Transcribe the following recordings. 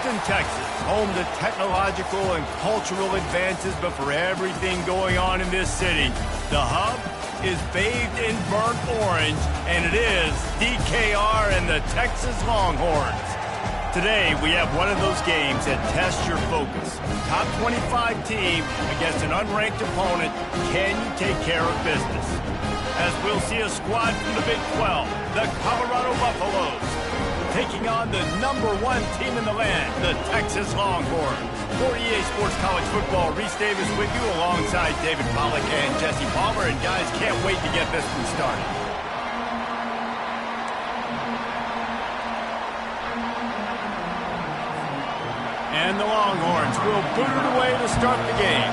Houston, Texas, home to technological and cultural advances, but for everything going on in this city, the hub is bathed in burnt orange, and it is DKR and the Texas Longhorns. Today, we have one of those games that tests your focus. Top 25 team against an unranked opponent. Can you take care of business? As we'll see a squad from the Big 12, the Colorado Buffaloes, taking on the #1 team in the land, the Texas Longhorns. For EA Sports College Football, Reese Davis with you alongside David Pollack and Jesse Palmer. And guys, can't wait to get this one started. And the Longhorns will boot it away to start the game.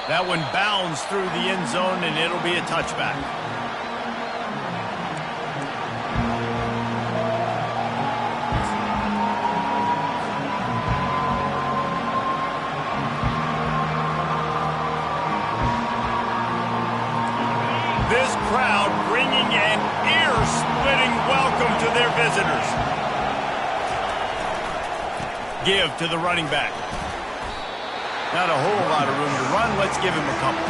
That one bounds through the end zone, and it'll be a touchback. This crowd bringing an ear-splitting welcome to their visitors. Give to the running back. Not a whole lot of room to run. Let's give him a couple.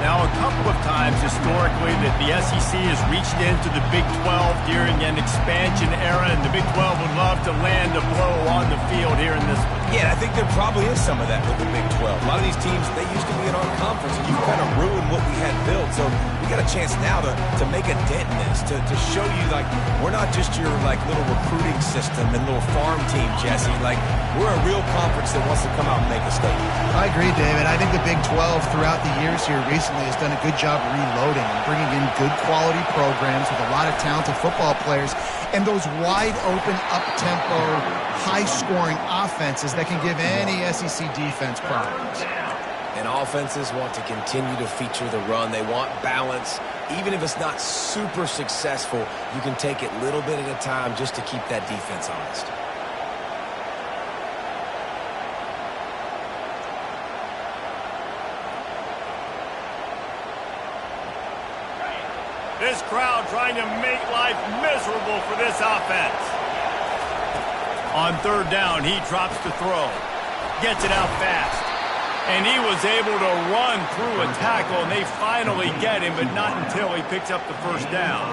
Now, a couple of times historically that the SEC has reached into the Big 12 during an expansion era, and the Big 12 would love to land a blow on the field here in this one. Yeah, I think there probably is some of that with the Big 12. A lot of these teams, they used to be in our conference, and you've kind of ruined what we had built. So we got a chance now to make a dent in this, to show you, like, we're not just your, like, little recruiting system and little farm team, Jesse. Like, we're a real conference that wants to come out and make a statement. I agree, David. I think the Big 12 throughout the years here recently has done a good job reloading and bringing in good quality programs with a lot of talented football players and those wide open, up-tempo, high-scoring offenses that can give any SEC defense problems. And offenses want to continue to feature the run. They want balance. Even if it's not super successful, you can take it little bit at a time just to keep that defense honest. This crowd trying to make life miserable for this offense. On third down, he drops to throw. Gets it out fast. And he was able to run through a tackle, and they finally get him, but not until he picks up the first down.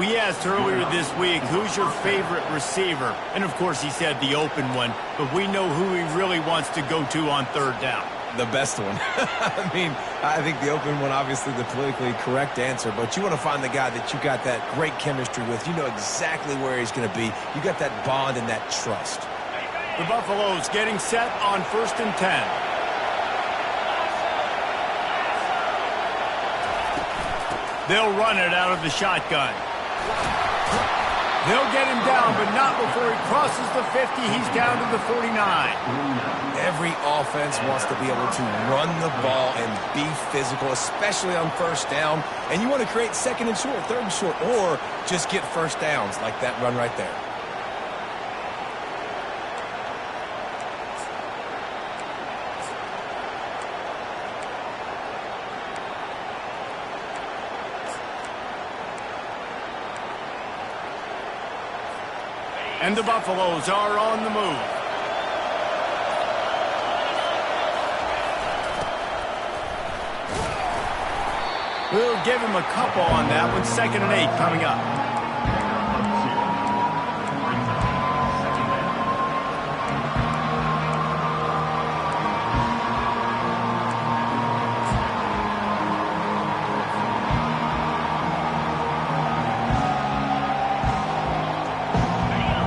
We asked earlier this week, who's your favorite receiver? And, of course, he said the open one, but we know who he really wants to go to on third down. The best one. I mean, I think the open one, obviously the politically correct answer, but you want to find the guy that you got that great chemistry with. You know exactly where he's going to be. You got that bond and that trust. The Buffaloes getting set on 1st and 10. They'll run it out of the shotgun. They'll get him down, but not before he crosses the 50. He's down to the 49. Every offense wants to be able to run the ball and be physical, especially on first down. And you want to create second and short, third and short, or just get first downs like that run right there. And the Buffaloes are on the move. We'll give him a couple on that one. 2nd and 8 coming up.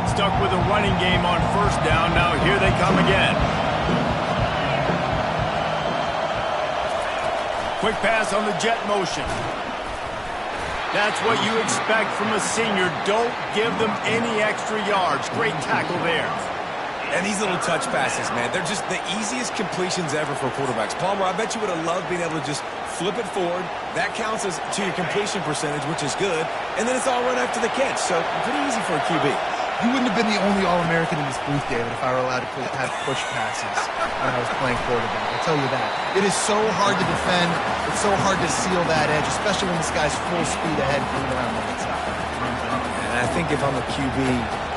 Stuck with a running game on first down. Now here they come again. Quick pass on the jet motion. That's what you expect from a senior. Don't give them any extra yards. Great tackle there. And these little touch passes, man, they're just the easiest completions ever for quarterbacks. Palmer, I bet you would have loved being able to just flip it forward. That counts as to your completion percentage, which is good. And then it's all run after the catch. So pretty easy for a QB. You wouldn't have been the only All-American in this booth, David, if I were allowed to have push passes when I was playing quarterback. I'll tell you that. It is so hard to defend. It's so hard to seal that edge, especially when this guy's full speed ahead coming around the outside. And I think if I'm a QB,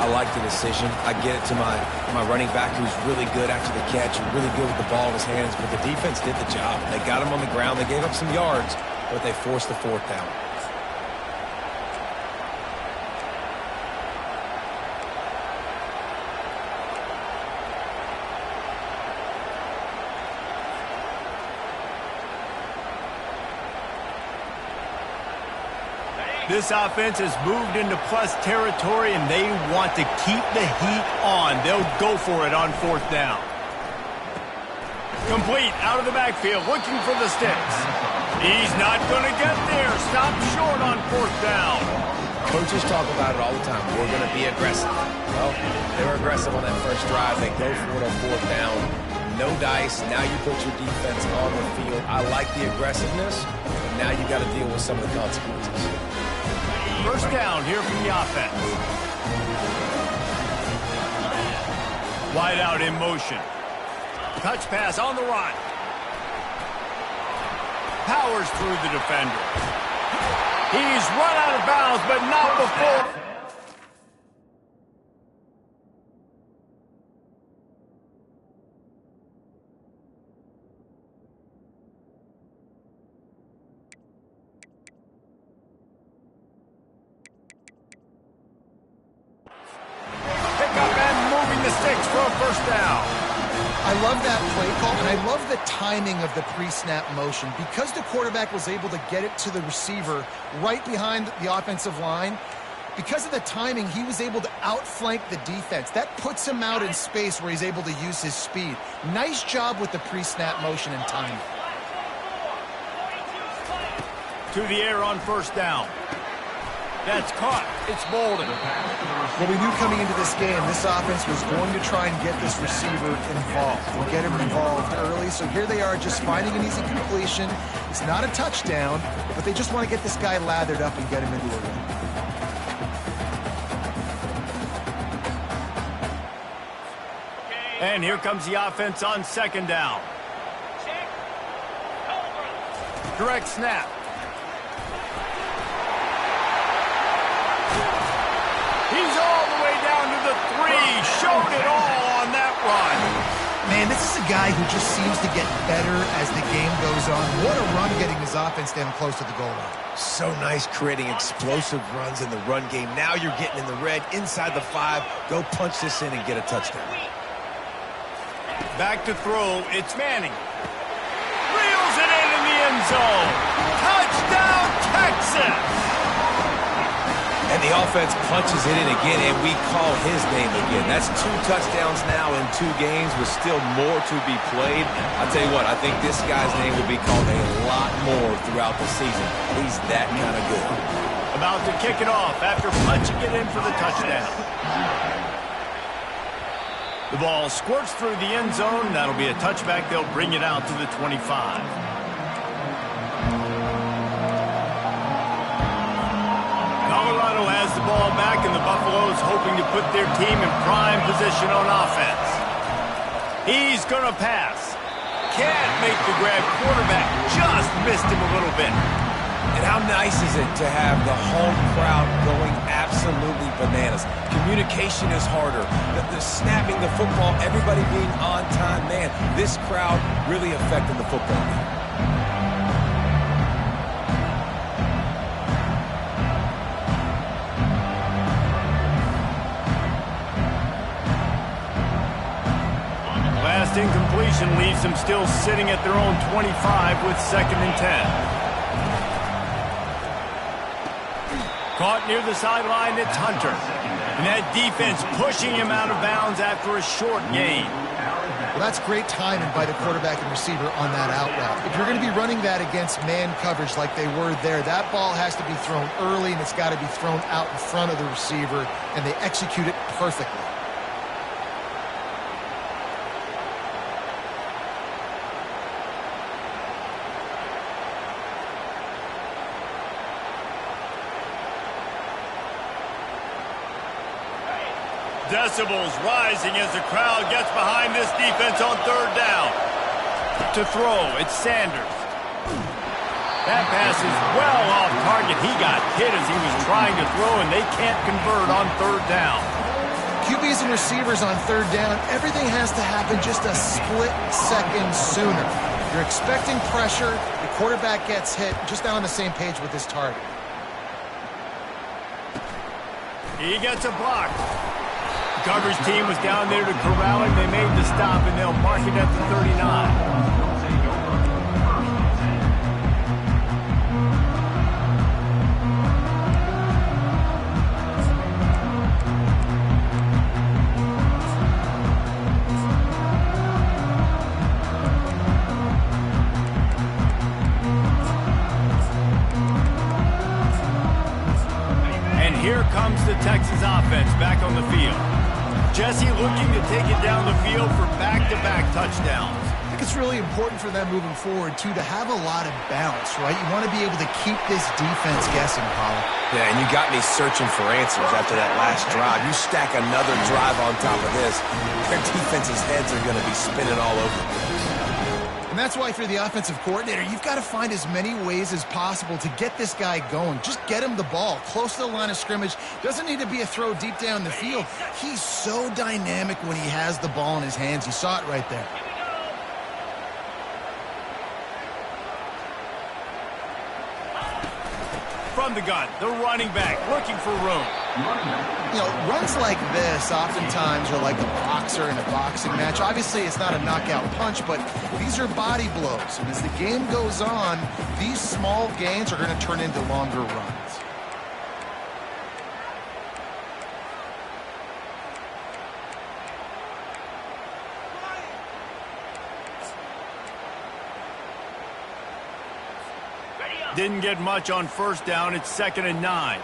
I like the decision. I get it to my running back who's really good after the catch and really good with the ball in his hands, but the defense did the job. They got him on the ground. They gave up some yards, but they forced the fourth down. This offense has moved into plus territory, and they want to keep the heat on. They'll go for it on fourth down. Complete out of the backfield, looking for the sticks. He's not going to get there. Stop short on fourth down. Coaches talk about it all the time. We're going to be aggressive. Well, they were aggressive on that first drive. They go for it on fourth down. No dice. Now you put your defense on the field. I like the aggressiveness, but now you got to deal with some of the consequences. First down here from the offense. Wide out in motion. Touch pass on the run. Powers through the defender. He's run out of bounds, but not before. I love that play call, and I love the timing of the pre-snap motion. Because the quarterback was able to get it to the receiver right behind the offensive line, because of the timing, he was able to outflank the defense. That puts him out in space where he's able to use his speed. Nice job with the pre-snap motion and timing. To the air on first down. That's caught. It's Bolden. Well, we knew coming into this game, this offense was going to try and get this receiver involved and get him involved early. So here they are just finding an easy completion. It's not a touchdown, but they just want to get this guy lathered up and get him into a run. And here comes the offense on second down. Direct snap. He's all the way down to the 3. Showed it all on that run. Man, this is a guy who just seems to get better as the game goes on. What a run getting his offense down close to the goal line. So nice creating explosive runs in the run game. Now you're getting in the red, inside the 5. Go punch this in and get a touchdown. Back to throw. It's Manning. Reels it in the end zone. Touchdown, Texas. And the offense punches it in again, and we call his name again. That's 2 touchdowns now in 2 games with still more to be played. I'll tell you what, I think this guy's name will be called a lot more throughout the season. He's that kind of good. About to kick it off after punching it in for the touchdown. The ball squirts through the end zone. That'll be a touchback. They'll bring it out to the 25. Colorado has the ball back, and the Buffaloes hoping to put their team in prime position on offense. He's going to pass. Can't make the grab. Quarterback just missed him a little bit. And how nice is it to have the home crowd going absolutely bananas? Communication is harder. The snapping the football, everybody being on time. Man, this crowd really affecting the football game. Last incompletion leaves them still sitting at their own 25 with 2nd and 10. Caught near the sideline, it's Hunter. And that defense pushing him out of bounds after a short gain. Well, that's great timing by the quarterback and receiver on that out route. If you're going to be running that against man coverage like they were there, that ball has to be thrown early, and it's got to be thrown out in front of the receiver, and they execute it perfectly. Decibels rising as the crowd gets behind this defense on third down. To throw, it's Sanders. That pass is well off target. He got hit as he was trying to throw, and they can't convert on third down. QBs and receivers on third down, everything has to happen just a split second sooner. You're expecting pressure, the quarterback gets hit, just not on the same page with his target. He gets a block. The coverage team was down there to corral him. They made the stop, and they'll mark it at the 39. Here comes the Texas offense back on the field. Jesse looking to take it down the field for back-to-back touchdowns. I think it's really important for them moving forward, too, to have a lot of balance, right? You want to be able to keep this defense guessing, Paulo. Yeah, and you got me searching for answers after that last drive. You stack another drive on top of this, their defense's heads are going to be spinning all over the place. And that's why, if you're the offensive coordinator, you've got to find as many ways as possible to get this guy going. Just get him the ball close to the line of scrimmage. Doesn't need to be a throw deep down the field. He's so dynamic when he has the ball in his hands. You saw it right there. From the gun, the running back looking for room. You know, runs like this oftentimes are like a boxer in a boxing match. Obviously, it's not a knockout punch, but these are body blows. And as the game goes on, these small gains are going to turn into longer runs. Didn't get much on first down. It's 2nd and 9.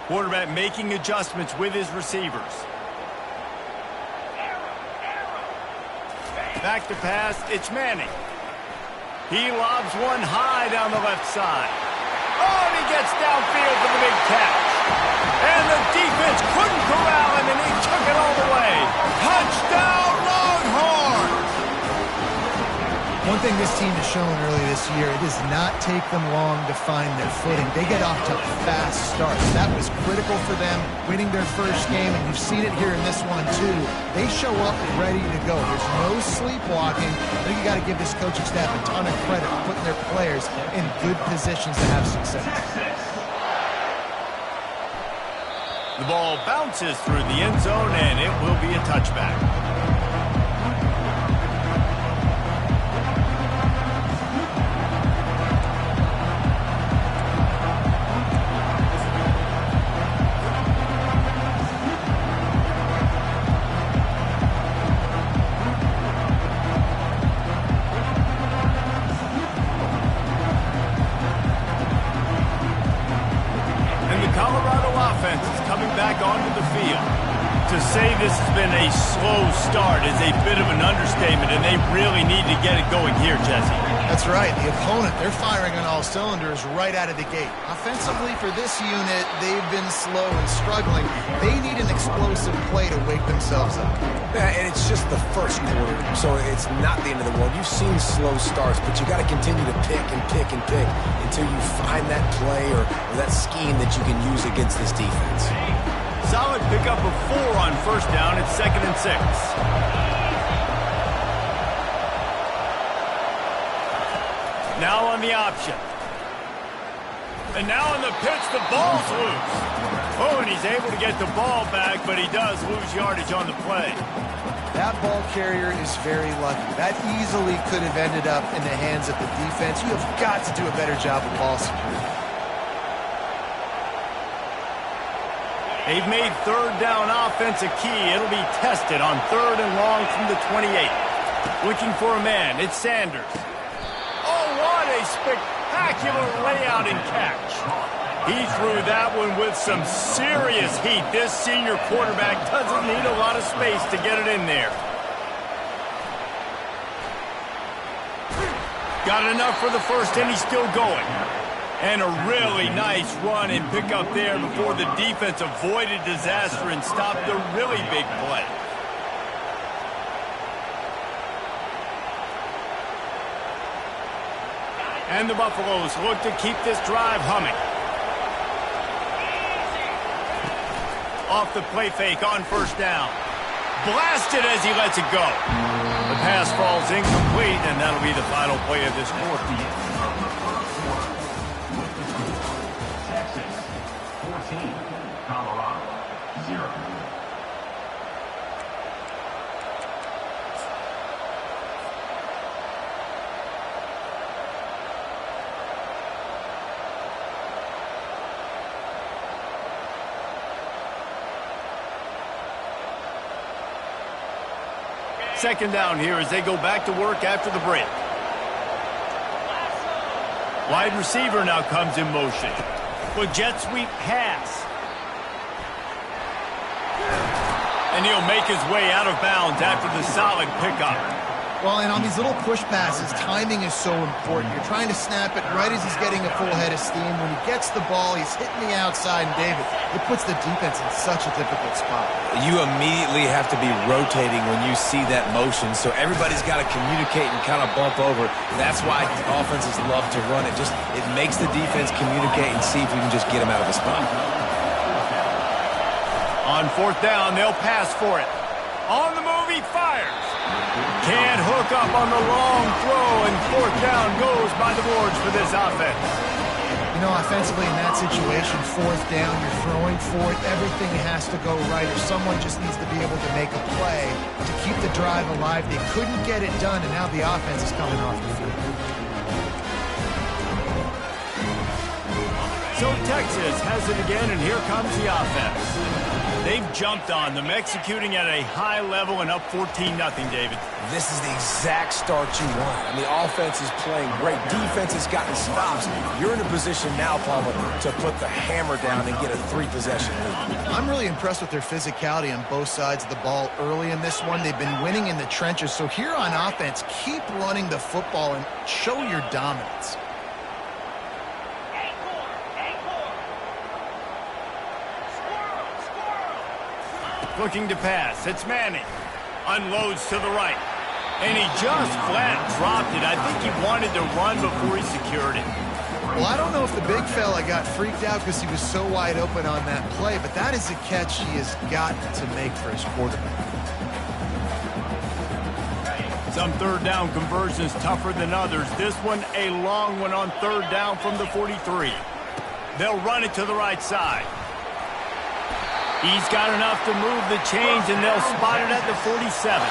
Quarterback making adjustments with his receivers. Back to pass, it's Manning. He lobs one high down the left side. Oh, and he gets downfield for the big catch. And the defense couldn't corral him, and he took it all the way. Touchdown, Longhorns! One thing this team has shown early this year, it does not take them long to find their footing. They get off to fast starts. That was critical for them, winning their first game, and you've seen it here in this one, too. They show up ready to go. There's no sleepwalking. I think you got to give this coaching staff a ton of credit for putting their players in good positions to have success. The ball bounces through the end zone, and it will be a touchback. Onto the field. To say this has been a slow start is a bit of an understatement, and they really need to get it going here, Jesse. That's right. The opponent, they're firing on all cylinders right out of the gate. Offensively, for this unit, they've been slow and struggling. They need an explosive play to wake themselves up. Yeah, and it's just the first quarter, so it's not the end of the world. You've seen slow starts, but you got to continue to pick and pick and pick until you find that play or that scheme that you can use against this defense. Solid pickup of 4 on first down. It's 2nd and 6. Now on the option. And now in the pitch, the ball's loose. Oh, and he's able to get the ball back, but he does lose yardage on the play. That ball carrier is very lucky. That easily could have ended up in the hands of the defense. You have got to do a better job of ball security. They've made third down offense a key. It'll be tested on 3rd and long from the 28. Looking for a man. It's Sanders. Oh, what a spectacular layout and catch. He threw that one with some serious heat. This senior quarterback doesn't need a lot of space to get it in there. Got enough for the first, and he's still going. And a really nice run and pick up there before the defense avoided disaster and stopped the really big play. And the Buffaloes look to keep this drive humming. Off the play fake on first down. Blasted as he lets it go. The pass falls incomplete, and that'll be the final play of this quarter. Second down here as they go back to work after the break. Wide receiver now comes in motion. With jet sweep pass. And he'll make his way out of bounds after the solid pickup. Well, and on these little push passes, timing is so important. You're trying to snap it right as he's getting a full head of steam. When he gets the ball, he's hitting the outside, and David, it puts the defense in such a difficult spot. You immediately have to be rotating when you see that motion, so everybody's got to communicate and kind of bump over. That's why offenses love to run it. It makes the defense communicate and see if we can just get him out of the spot. On fourth down, they'll pass for it. On the move, he fires. Can't hook up on the long throw, and fourth down goes by the boards for this offense. You know, offensively in that situation, fourth down, you're throwing for it. Everything has to go right, or someone just needs to be able to make a play to keep the drive alive. They couldn't get it done, and now the offense is coming off the field. So Texas has it again, and here comes the offense. They've jumped on them, executing at a high level and up 14-0, David. This is the exact start you want. I mean, the offense is playing great. Defense has gotten stops. You're in a position now, Palmer, to put the hammer down and get a 3-possession lead. I'm really impressed with their physicality on both sides of the ball early in this one. They've been winning in the trenches. So here on offense, keep running the football and show your dominance. Looking to pass. It's Manning. Unloads to the right. And he just flat dropped it. I think he wanted to run before he secured it. Well, I don't know if the big fella got freaked out because he was so wide open on that play, but that is a catch he has got to make for his quarterback. Some third down conversions tougher than others. This one a long one on third down from the 43. They'll run it to the right side. He's got enough to move the chains, and they'll spot it at the 47.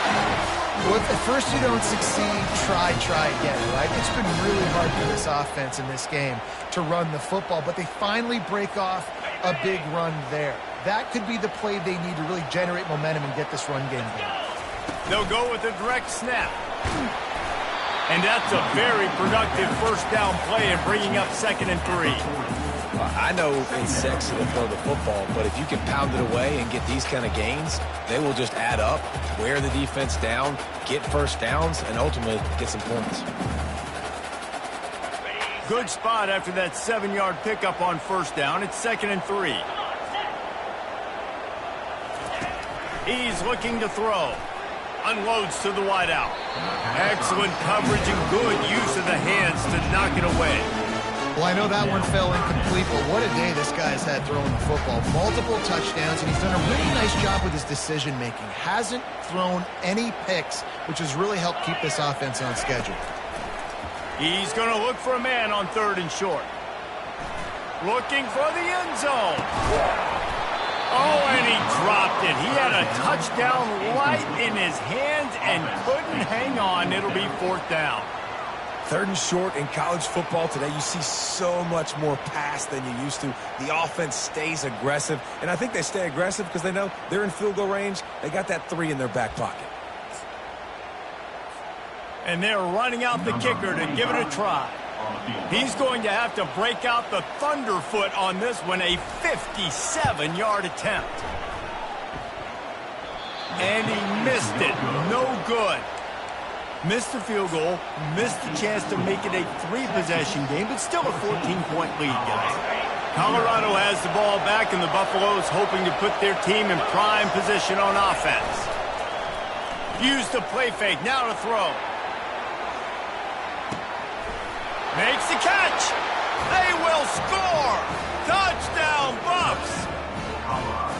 Well, if at first you don't succeed, try again, right? It's been really hard for this offense in this game to run the football, but they finally break off a big run there. That could be the play they need to really generate momentum and get this run game going. They'll go with a direct snap. And that's a very productive first down play and bringing up 2nd and 3. I know it's sexy to throw the football, but if you can pound it away and get these kind of gains, they will just add up, wear the defense down, get first downs, and ultimately get some points. Good spot after that 7-yard pickup on first down. It's 2nd and 3. He's looking to throw. Unloads to the wideout. Excellent coverage and good use of the hands to knock it away. Well, I know that one fell incomplete, but what a day this guy's had throwing the football. Multiple touchdowns, and he's done a really nice job with his decision-making. Hasn't thrown any picks, which has really helped keep this offense on schedule. He's going to look for a man on 3rd and short. Looking for the end zone. Oh, and he dropped it. He had a touchdown right in his hands and couldn't hang on. It'll be 4th down. 3rd and short in college football today, you see so much more pass than you used to. The offense stays aggressive, and I think they stay aggressive because they know they're in field goal range. They got that 3 in their back pocket. And they're running out the kicker to give it a try. He's going to have to break out the thunderfoot on this one, a 57-yard attempt. And he missed it. No good. Missed the field goal, missed the chance to make it a 3-possession game, but still a 14-point lead, guys. Colorado has the ball back, and the Buffaloes hoping to put their team in prime position on offense. Use the play fake, now to throw. Makes the catch. They will score. Touchdown, Buffs.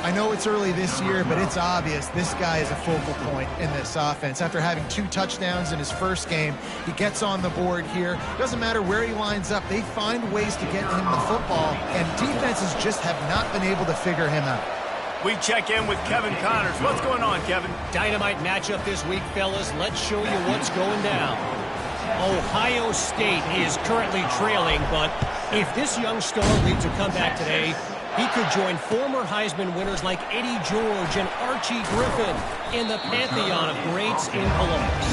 I know it's early this year, but it's obvious this guy is a focal point in this offense. After having 2 touchdowns in his first game, he gets on the board here. Doesn't matter where he lines up, they find ways to get him the football, and defenses just have not been able to figure him out. We check in with Kevin Connors. What's going on, Kevin? Dynamite matchup this week, fellas. Let's show you what's going down. Ohio State is currently trailing, but if this young star leads a comeback today, he could join former Heisman winners like Eddie George and Archie Griffin in the pantheon of greats in Columbus.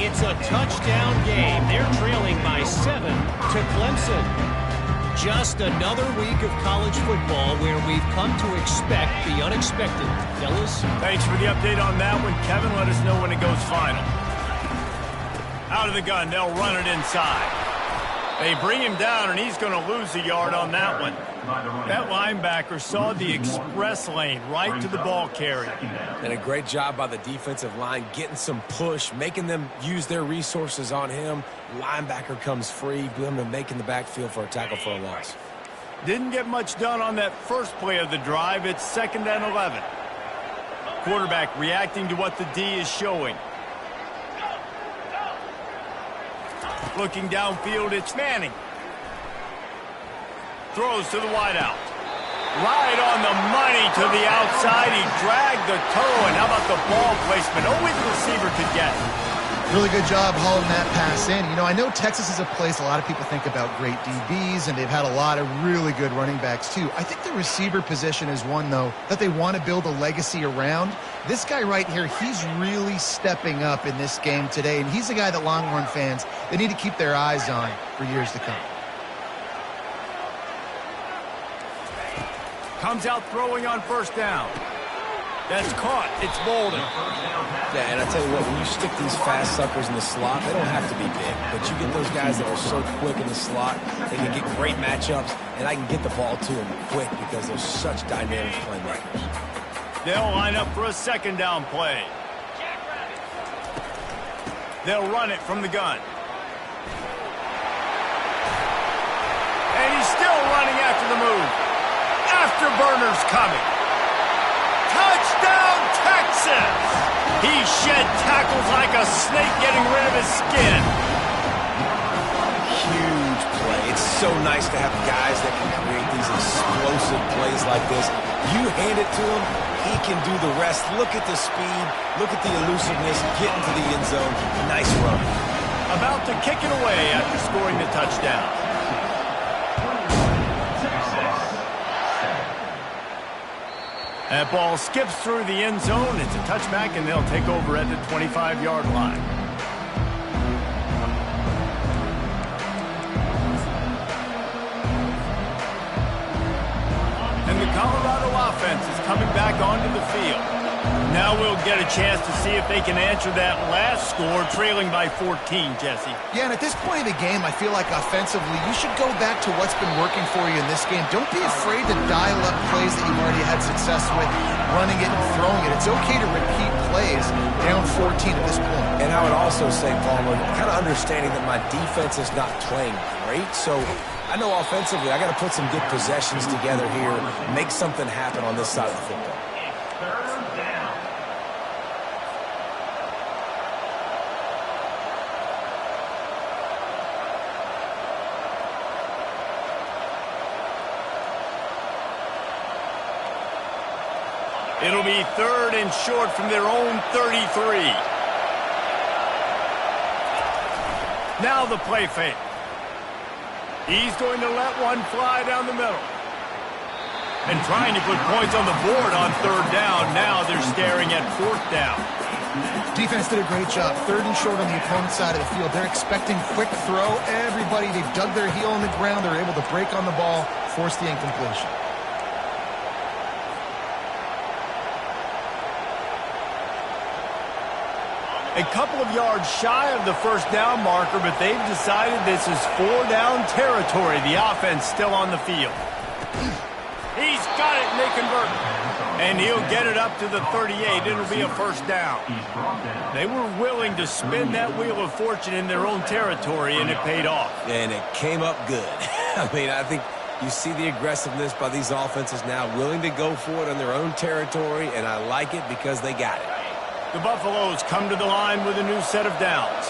It's a touchdown game. They're trailing by 7 to Clemson. Just another week of college football where we've come to expect the unexpected. Fellas? Thanks for the update on that one, Kevin. Let us know when it goes final. Out of the gun, they'll run it inside. They bring him down, and he's going to lose a yard on that one. That linebacker saw the express lane right to the ball carrier. And a great job by the defensive line getting some push, making them use their resources on him. Linebacker comes free, making the backfield for a tackle for a loss. Didn't get much done on that first play of the drive. It's 2nd and 11. Quarterback reacting to what the D is showing. Looking downfield, it's Manning. Throws to the wideout. Right on the money to the outside. He dragged the toe, and how about the ball placement? Only the receiver could get it. Really good job hauling that pass in. You know, I know Texas is a place a lot of people think about great DBs, and they've had a lot of really good running backs too. I think the receiver position is one, though, that they want to build a legacy around. This guy right here, he's really stepping up in this game today, and he's the guy that Longhorn fans, they need to keep their eyes on for years to come. Comes out throwing on first down. That's caught. It's Bolden. Yeah, and I tell you what, when you stick these fast suckers in the slot, they don't have to be big. But you get those guys that are so quick in the slot, they can get great matchups, and I can get the ball to them quick because they're such dynamic playmakers. They'll line up for a 2nd down play. They'll run it from the gun. And he's still running after the move. Afterburner's coming. Touchdown, Texas! He shed tackles like a snake getting rid of his skin. Huge play. It's so nice to have guys that can create these explosive plays like this. You hand it to him, he can do the rest. Look at the speed. Look at the elusiveness. Get into the end zone. Nice run. About to kick it away after scoring the touchdown. That ball skips through the end zone. It's a touchback, and they'll take over at the 25-yard line. And the Colorado offense is coming back onto the field. Now we'll get a chance to see if they can answer that last score, trailing by 14, Jesse. Yeah, and at this point of the game, I feel like offensively, you should go back to what's been working for you in this game. Don't be afraid to dial up plays that you've already had success with, running it and throwing it. It's okay to repeat plays down 14 at this point. And I would also say, Palmer, kind of understanding that my defense is not playing great, so I know offensively I got to put some good possessions together here, make something happen on this side of the football. It'll be 3rd and short from their own 33. Now the play fake. He's going to let one fly down the middle. And trying to put points on the board on 3rd down. Now they're staring at 4th down. Defense did a great job. 3rd and short on the opponent's side of the field. They're expecting quick throw. Everybody, they've dug their heel in the ground. They're able to break on the ball, force the incompletion. A couple of yards shy of the first down marker, but they've decided this is 4-down territory. The offense still on the field. He's got it, and they convert. And he'll get it up to the 38. It'll be a first down. They were willing to spin that wheel of fortune in their own territory, and it paid off. And it came up good. I mean, I think you see the aggressiveness by these offenses now, willing to go for it on their own territory, and I like it because they got it. The Buffaloes come to the line with a new set of downs.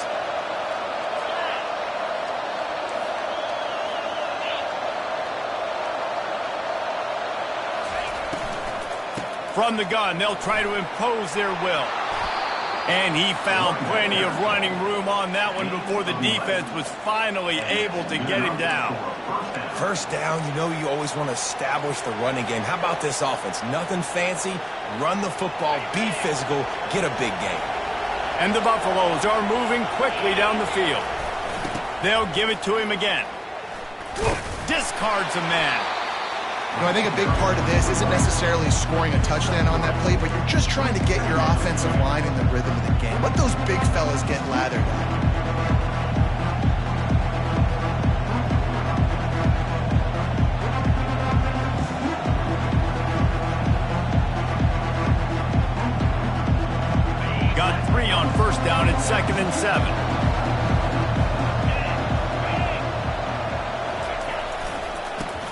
From the gun, they'll try to impose their will. And he found plenty of running room on that one before the defense was finally able to get him down. First down, you know you always want to establish the running game. How about this offense? Nothing fancy. Run the football, be physical, get a big gain. And the Buffaloes are moving quickly down the field. They'll give it to him again. Discards a man. You know, I think a big part of this isn't necessarily scoring a touchdown on that play, but you're just trying to get your offensive line in the rhythm of the game. Let those big fellas get lathered up. Got 3 on first down at 2nd and 7.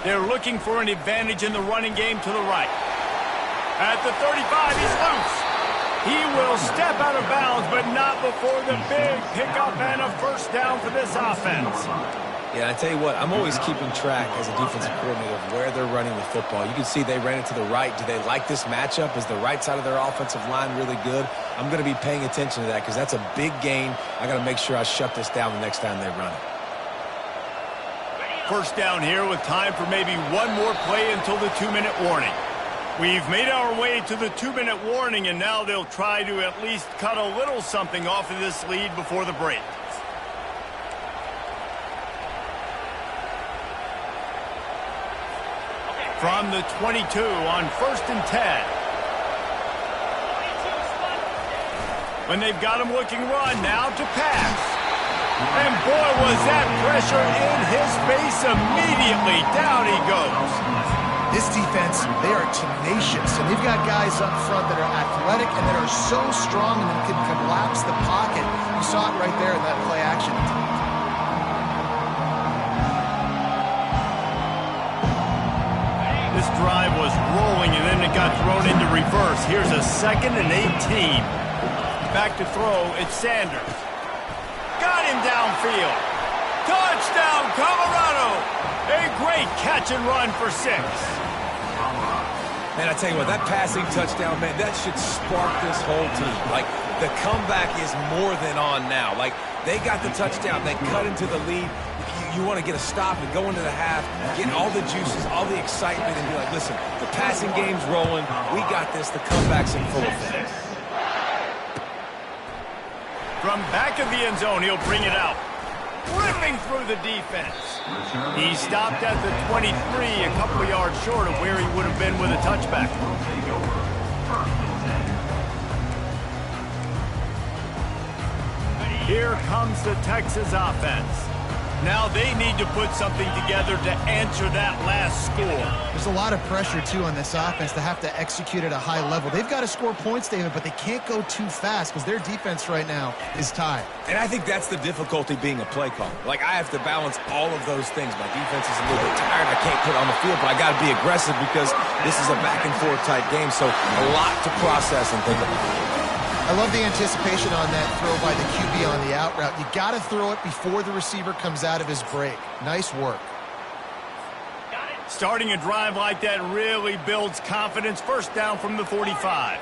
They're looking for an advantage in the running game to the right. At the 35, he's loose. He will step out of bounds, but not before the big pickup and a first down for this offense. Yeah, I tell you what, I'm always keeping track as a defensive coordinator of where they're running the football. You can see they ran it to the right. Do they like this matchup? Is the right side of their offensive line really good? I'm going to be paying attention to that because that's a big gain. I got to make sure I shut this down the next time they run it. First down here with time for maybe one more play until the 2-minute warning. We've made our way to the 2-minute warning, and now they'll try to at least cut a little something off of this lead before the break. From the 22 on 1st and 10. When they've got him looking run, now to pass. And boy, was that pressure in his face immediately. Down he goes. This defense, they are tenacious, and they've got guys up front that are athletic and that are so strong and can collapse the pocket. You saw it right there in that play action attempt. This drive was rolling, and then it got thrown into reverse. Here's a 2nd and 18. Back to throw, it's Sanders. Got him downfield. Touchdown, Colorado. A great catch and run for 6. Man, I tell you what, that passing touchdown, man, that should spark this whole team. Like, the comeback is more than on now. Like, they got the touchdown. They cut into the lead. You want to get a stop and go into the half, get all the juices, all the excitement, and be like, listen, the passing game's rolling. We got this. The comeback's in full effect. From back of the end zone, he'll bring it out. Ripping through the defense. He stopped at the 23, a couple yards short of where he would have been with a touchback. Here comes the Texas offense. Now they need to put something together to answer that last score. There's a lot of pressure, too, on this offense to have to execute at a high level. They've got to score points, David, but they can't go too fast because their defense right now is tied. And I think that's the difficulty being a play caller. Like, I have to balance all of those things. My defense is a little bit tired. I can't put it on the field, but I got to be aggressive because this is a back-and-forth type game, so a lot to process and think about. I love the anticipation on that throw by the QB on the out route. You got to throw it before the receiver comes out of his break. Nice work. Starting a drive like that really builds confidence. First down from the 45.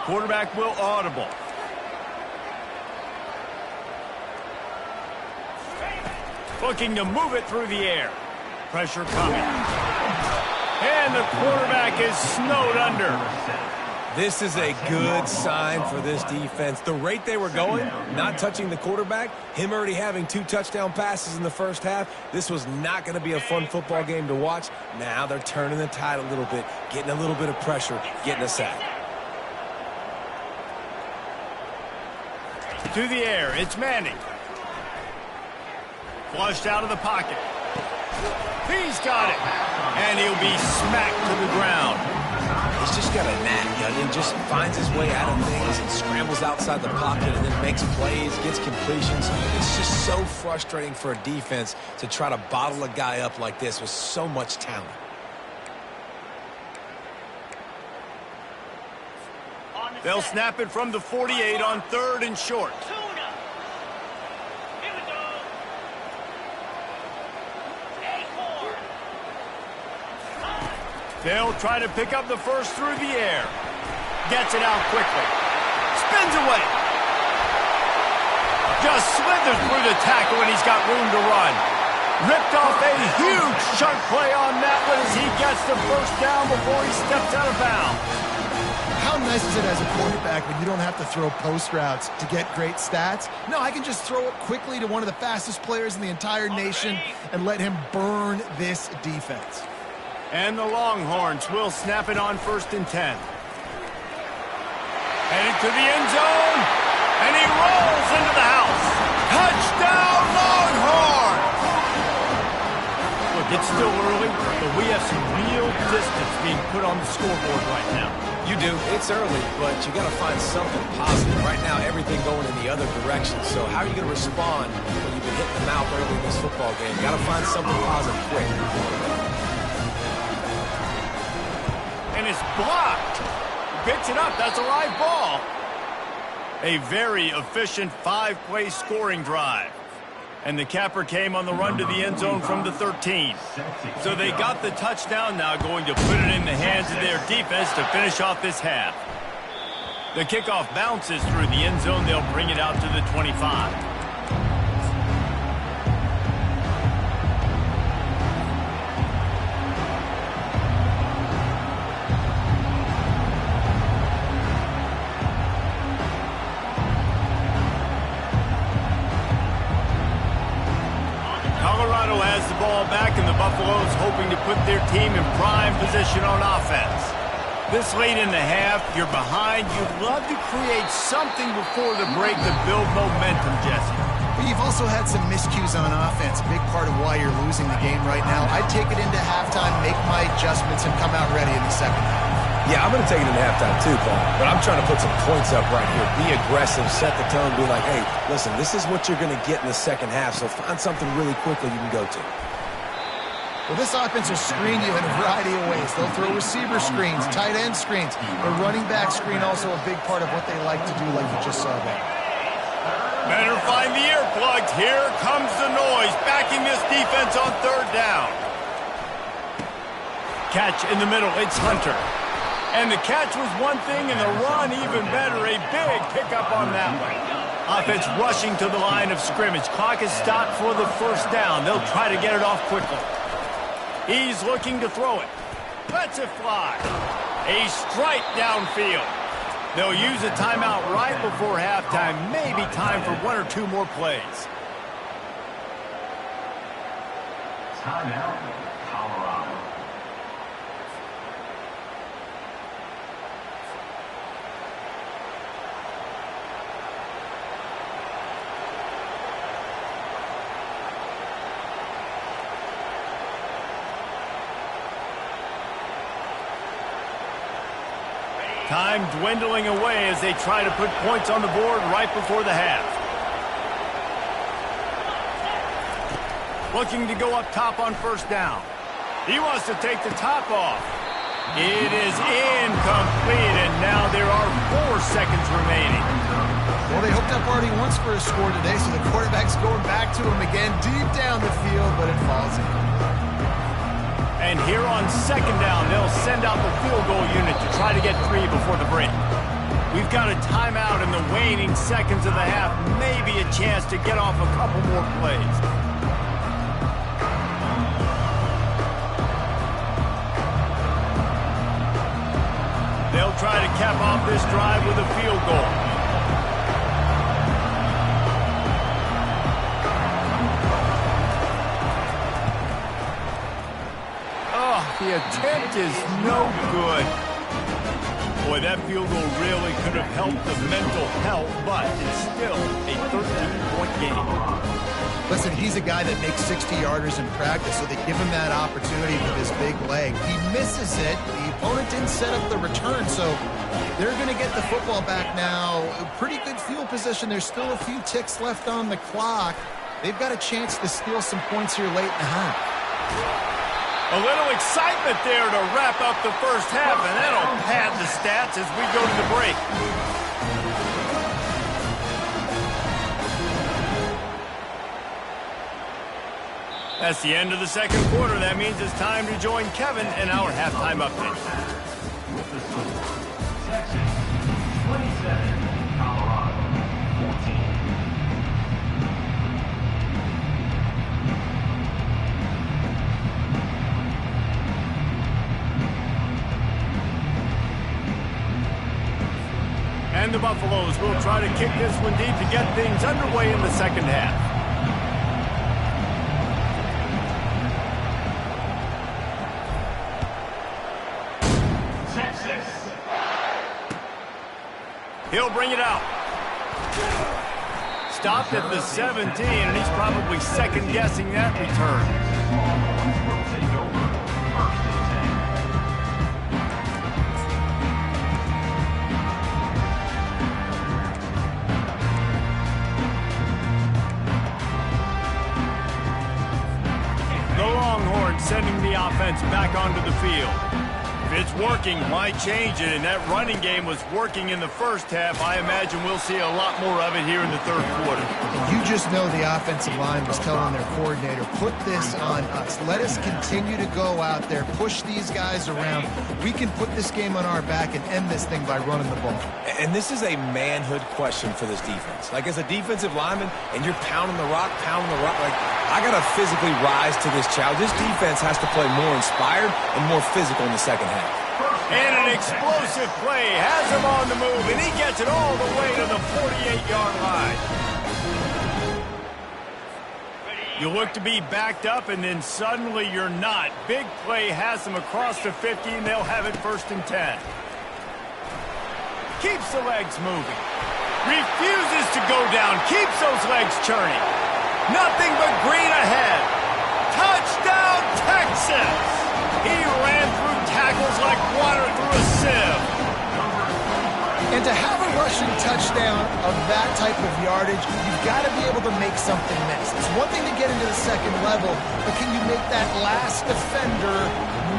Quarterback will audible. Looking to move it through the air. Pressure coming. And the quarterback is snowed under. This is a good sign for this defense. The rate they were going, not touching the quarterback, him already having 2 touchdown passes in the first half, this was not going to be a fun football game to watch. Now they're turning the tide a little bit, getting a little bit of pressure, getting a sack. through the air. It's Manning. Flushed out of the pocket. He's got it. And he'll be smacked to the ground. He's just got a knack, He just finds his way out of things and scrambles outside the pocket and then makes plays, gets completions. It's just so frustrating for a defense to try to bottle a guy up like this with so much talent. They'll snap it from the 48 on 3rd and short. They'll try to pick up the first through the air. Gets it out quickly. Spins away. Just slithers through the tackle, and he's got room to run. Ripped off a huge chunk play on that one as he gets the first down before he steps out of bounds. How nice is it as a quarterback when you don't have to throw post routes to get great stats? No, I can just throw it quickly to one of the fastest players in the entire nation and let him burn this defense. And the Longhorns will snap it on 1st and 10. Headed to the end zone, and he rolls into the house. Touchdown, Longhorns! Look, it's still early, but we have some real distance being put on the scoreboard right now. You do. It's early, but you got to find something positive. Right now, everything going in the other direction. So how are you going to respond when you've been hitting the mouth early in this football game? You got to find something positive quick. And it's blocked. Picks it up. That's a live ball. A very efficient 5-play scoring drive. And the capper came on the run to the end zone from the 13. So they got the touchdown, now going to put it in the hands of their defense to finish off this half. The kickoff bounces through the end zone. They'll bring it out to the 25. Has the ball back, and the Buffaloes hoping to put their team in prime position on offense. This late in the half, you're behind. You'd love to create something before the break to build momentum, Jesse. But you've also had some miscues on offense, a big part of why you're losing the game right now. I'd take it into halftime, make my adjustments, and come out ready in the second half. Yeah, I'm going to take it into halftime too, Paul. But I'm trying to put some points up right here. Be aggressive, set the tone, be like, hey, listen, this is what you're going to get in the second half, so find something really quickly you can go to. Well, this offense will screen you in a variety of ways. They'll throw receiver screens, tight end screens. The running back screen also a big part of what they like to do, like you just saw there. Better find the earplugs. Here comes the noise, backing this defense on 3rd down. Catch in the middle. It's Hunter. And the catch was one thing, and the run even better. A big pickup on that one. Offense rushing to the line of scrimmage. Clock is stopped for the first down. They'll try to get it off quickly. He's looking to throw it. Lets it fly. A strike downfield. They'll use a timeout right before halftime. Maybe time for 1 or 2 more plays. Timeout, Colorado. Time dwindling away as they try to put points on the board right before the half. Looking to go up top on 1st down. He wants to take the top off. It is incomplete, and now there are 4 seconds remaining. Well, they hooked up already once for a score today, so the quarterback's going back to him again deep down the field, but it falls in. And here on 2nd down, they'll send out the field goal unit to try to get 3 before the break. We've got a timeout in the waning seconds of the half, maybe a chance to get off a couple more plays. They'll try to cap off this drive with a field goal. The attempt is no good. Boy, that field goal really could have helped the mental health, but it's still a 13-point game. Listen, he's a guy that makes 60-yarders in practice, so they give him that opportunity with his big leg. He misses it. The opponent didn't set up the return, so they're going to get the football back now. Pretty good field position. There's still a few ticks left on the clock. They've got a chance to steal some points here late in the half. A little excitement there to wrap up the first half, and that'll pad the stats as we go to the break. That's the end of the second quarter. That means it's time to join Kevin in our halftime update. Texas 27, Colorado 14. And the Buffaloes will try to kick this one deep to get things underway in the second half. Texas. He'll bring it out. Stopped at the 17, and he's probably second-guessing that return. Longhorns will take over. First and 10. The Longhorns sending the offense back onto the field. If it's working, why change it? And that running game was working in the first half. I imagine we'll see a lot more of it here in the third quarter. You just know the offensive line was telling their coordinator, put this on us. Let us continue to go out there, push these guys around. We can put this game on our back and end this thing by running the ball. And this is a manhood question for this defense. Like, as a defensive lineman, and you're pounding the rock, like, I got to physically rise to this challenge. This defense has to play more inspired and more physical in the second half. And an explosive play has him on the move, and he gets it all the way to the 48-yard line. You look to be backed up, and then suddenly you're not. Big play has them across the 50, and they'll have it first and 10. Keeps the legs moving. Refuses to go down. Keeps those legs churning. Nothing but green ahead. Touchdown, Texas! He ran through tackles like water through a sieve. And to have a rushing touchdown of that type of yardage, you've got to be able to make something miss. It's one thing to get into the second level, but can you make that last defender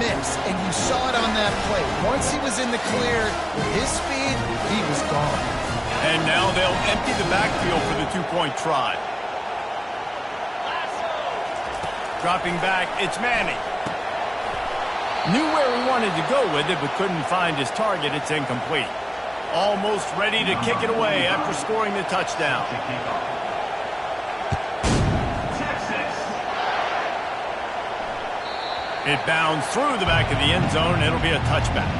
miss? And you saw it on that play. Once he was in the clear, with his speed, he was gone. And now they'll empty the backfield for the two-point try. Dropping back, it's Manning. Knew where he wanted to go with it, but couldn't find his target. It's incomplete. Almost ready to kick it away after scoring the touchdown. Texas. It bounds through the back of the end zone, and it'll be a touchback.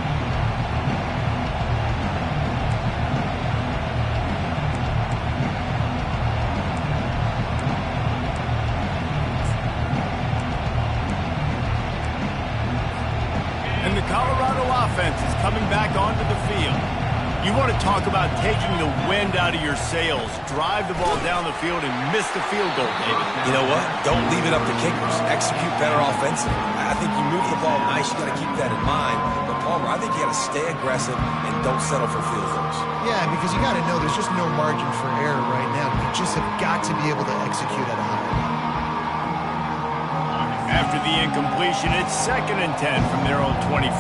And the Colorado offense is coming back onto the field. You want to talk about taking the wind out of your sails. Drive the ball down the field and miss the field goal, David. You know what? Don't leave it up to kickers. Execute better offensively. I think you move the ball nice. You got to keep that in mind. But, Palmer, I think you got to stay aggressive and don't settle for field goals. Yeah, because you got to know there's just no margin for error right now. You just have got to be able to execute at a high level. After the incompletion, it's 2nd and 10 from their own 25.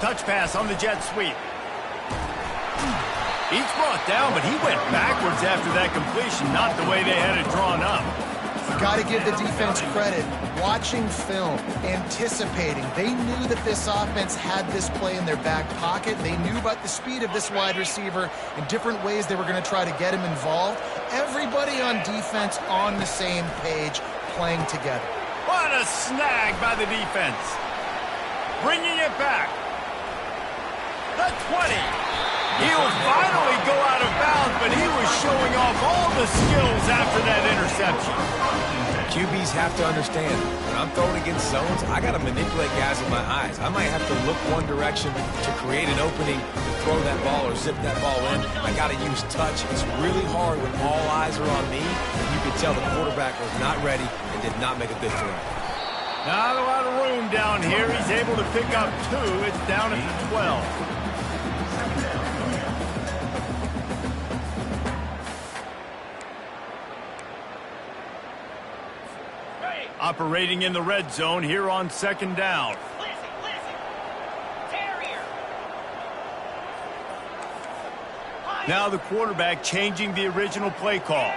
Touch pass on the jet sweep. He's brought down, but he went backwards after that completion, not the way they had it drawn up. You got to give the defense credit. Watching film, anticipating. They knew that this offense had this play in their back pocket. They knew about the speed of this wide receiver and different ways they were going to try to get him involved. Everybody on defense on the same page, playing together. What a snag by the defense. Bringing it back. The 20. He'll finally go out of bounds, but he was showing off all the skills after that interception. QBs have to understand, when I'm throwing against zones, I got to manipulate guys with my eyes. I might have to look one direction to create an opening to throw that ball or zip that ball in. I got to use touch. It's really hard when all eyes are on me, and you can tell the quarterback was not ready and did not make a good throw. Not a lot of room down here. He's able to pick up 2. It's down at the 12. Operating in the red zone here on 2nd down. Now the quarterback changing the original play call.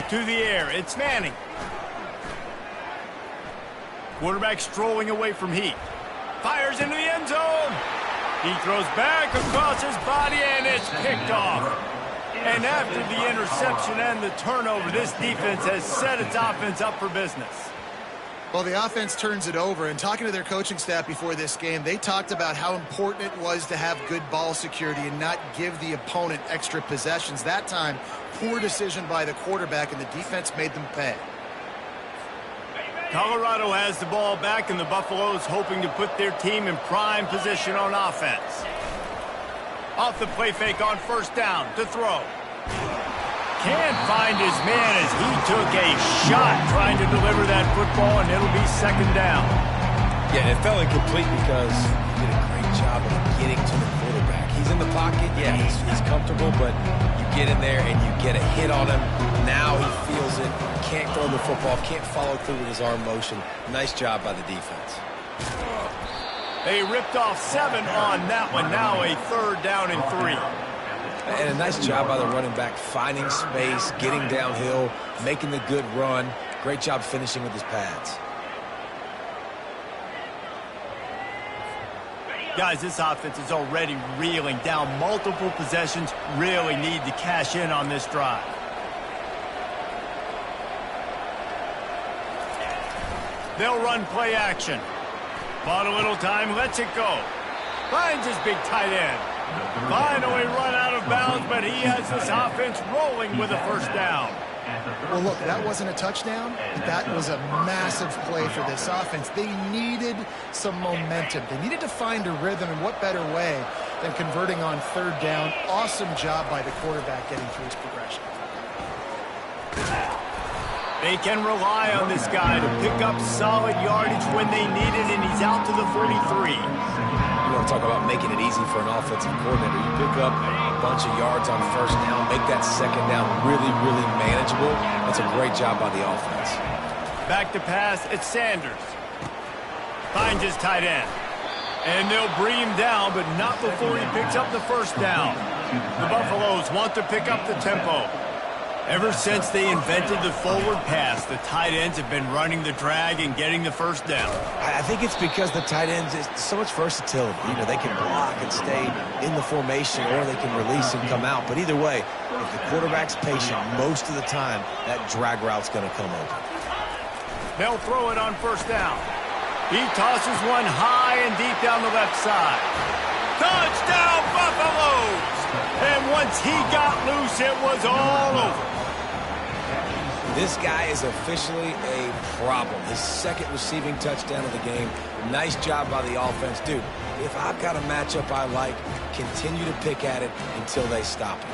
To the air, it's Manning. Quarterback strolling away from Heat. Fires into the end zone. He throws back across his body, and it's picked off. And after the interception and the turnover, this defense has set its offense up for business. Well, the offense turns it over, and talking to their coaching staff before this game, they talked about how important it was to have good ball security and not give the opponent extra possessions. That time, poor decision by the quarterback, and the defense made them pay. Colorado has the ball back, and the Buffaloes hoping to put their team in prime position on offense. Off the play fake on 1st down to throw. Can't find his man as he took a shot trying to deliver that football, and it'll be 2nd down. Yeah, it fell incomplete because he did a great job of getting to the quarterback. He's in the pocket, yeah, he's comfortable, but you get in there and you get a hit on him. Now he feels it, can't throw the football, can't follow through with his arm motion. Nice job by the defense. They ripped off 7 on that one. Now a 3rd down and 3. And a nice job by the running back, finding space, getting downhill, making the good run. Great job finishing with his pads. Guys, this offense is already reeling down multiple possessions. Really need to cash in on this drive. They'll run play action. Bought a little time, lets it go. Finds his big tight end. Finally run out of bounds, but he has this offense rolling with a 1st down. Well, look, that wasn't a touchdown, but that was a massive play for this offense. They needed some momentum. They needed to find a rhythm, and what better way than converting on 3rd down. Awesome job by the quarterback getting through his progression. They can rely on this guy to pick up solid yardage when they need it, and he's out to the 43. You want to talk about making it easy for an offensive coordinator. You pick up a bunch of yards on 1st down, make that 2nd down really, really manageable. That's a great job by the offense. Back to pass, it's Sanders. Finds his tight end. And they'll bring him down, but not before he picks up the 1st down. The Buffaloes want to pick up the tempo. Ever since they invented the forward pass, the tight ends have been running the drag and getting the 1st down. I think it's because the tight ends is so much versatility. You know, they can block and stay in the formation, or they can release and come out. But either way, if the quarterback's patient most of the time, that drag route's going to come open. They'll throw it on 1st down. He tosses one high and deep down the left side. Touchdown, Buffaloes! And once he got loose, it was all over. This guy is officially a problem. His 2nd receiving touchdown of the game. Nice job by the offense. Dude, if I've got a matchup I like, continue to pick at it until they stop it.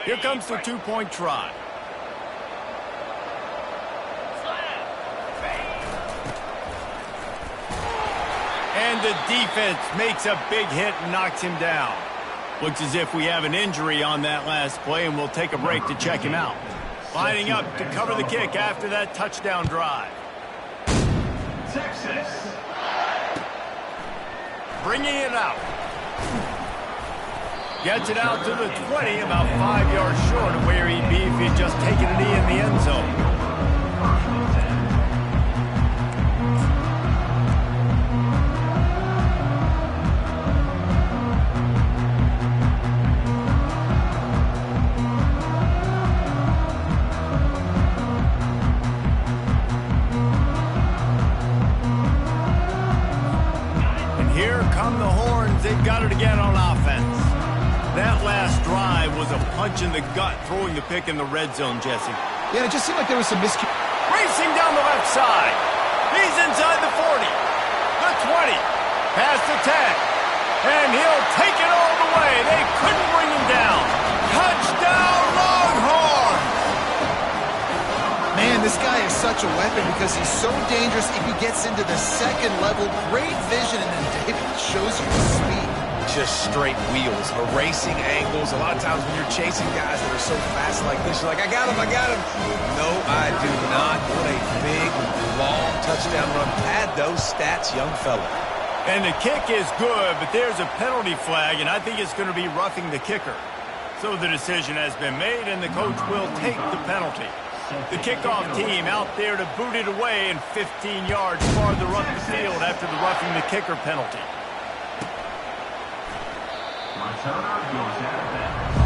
Here comes the 2-point try. And the defense makes a big hit and knocks him down. Looks as if we have an injury on that last play, and we'll take a break to check him out. Lining up to cover the kick after that touchdown drive. Texas. Bringing it out. Gets it out to the 20, about 5 yards short of where he'd be if he'd just taken a knee in the end zone. drive was a punch in the gut throwing the pick in the red zone, Jesse. Yeah, it just seemed like there was some Racing down the left side. He's inside the 40, the 20, past the 10, and he'll take it all the way. They couldn't bring him down. Touchdown, Longhorns! Man, this guy is such a weapon because he's so dangerous if he gets into the second level. Great vision, and then David shows you the speed. Just straight wheels, erasing angles. A lot of times when you're chasing guys that are so fast like this, you're like, I got him, I got him. No, I do not. What a big, long touchdown run. Pad those stats, young fella. And the kick is good, but there's a penalty flag, and I think it's going to be roughing the kicker. So the decision has been made, and the coach will take the penalty. The kickoff team out there to boot it away and 15 yards farther up the field after the roughing the kicker penalty. Returner goes out of bounds.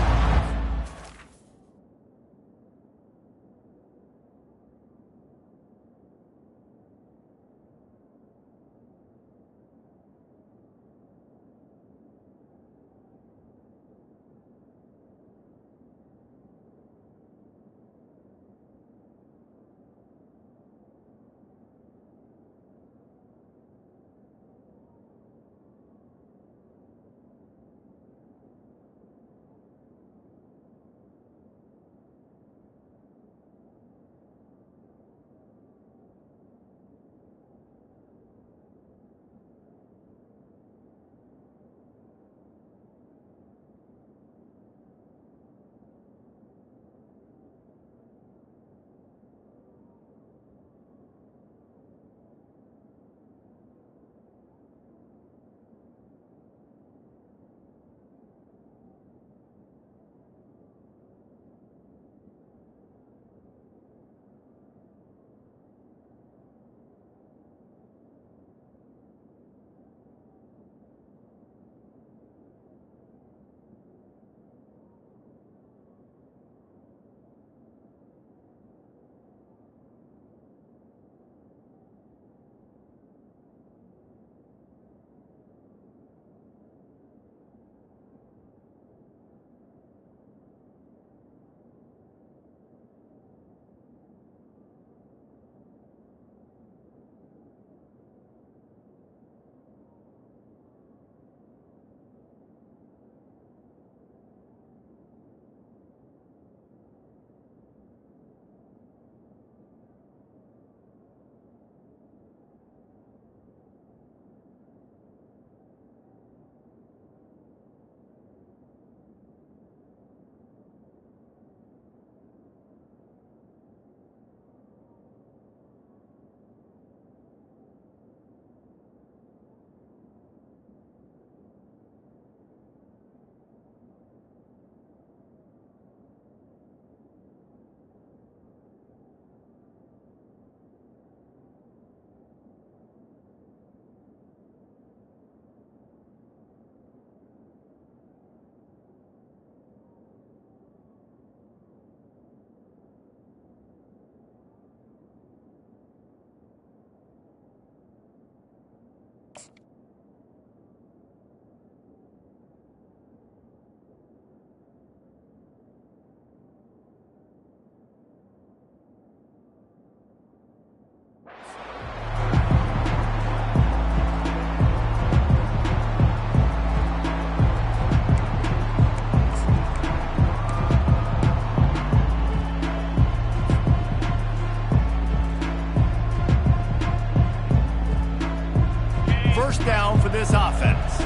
First down for this offense.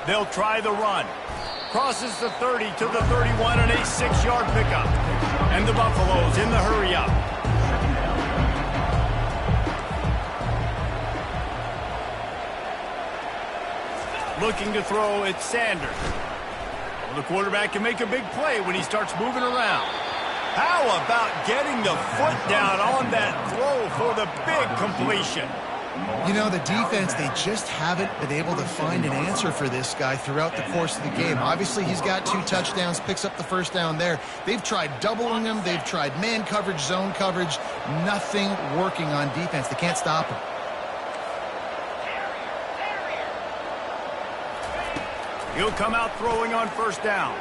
They'll try the run. Crosses the 30 to the 31 and a 6-yard pickup. And the Buffaloes in the hurry up. Looking to throw, it's Sanders. Well, the quarterback can make a big play when he starts moving around. How about getting the foot down on that throw for the big completion? You know, the defense, they just haven't been able to find an answer for this guy throughout the course of the game. Obviously, he's got 2 touchdowns, picks up the first down there. They've tried doubling him. They've tried man coverage, zone coverage. Nothing working on defense. They can't stop him. He'll come out throwing on first down.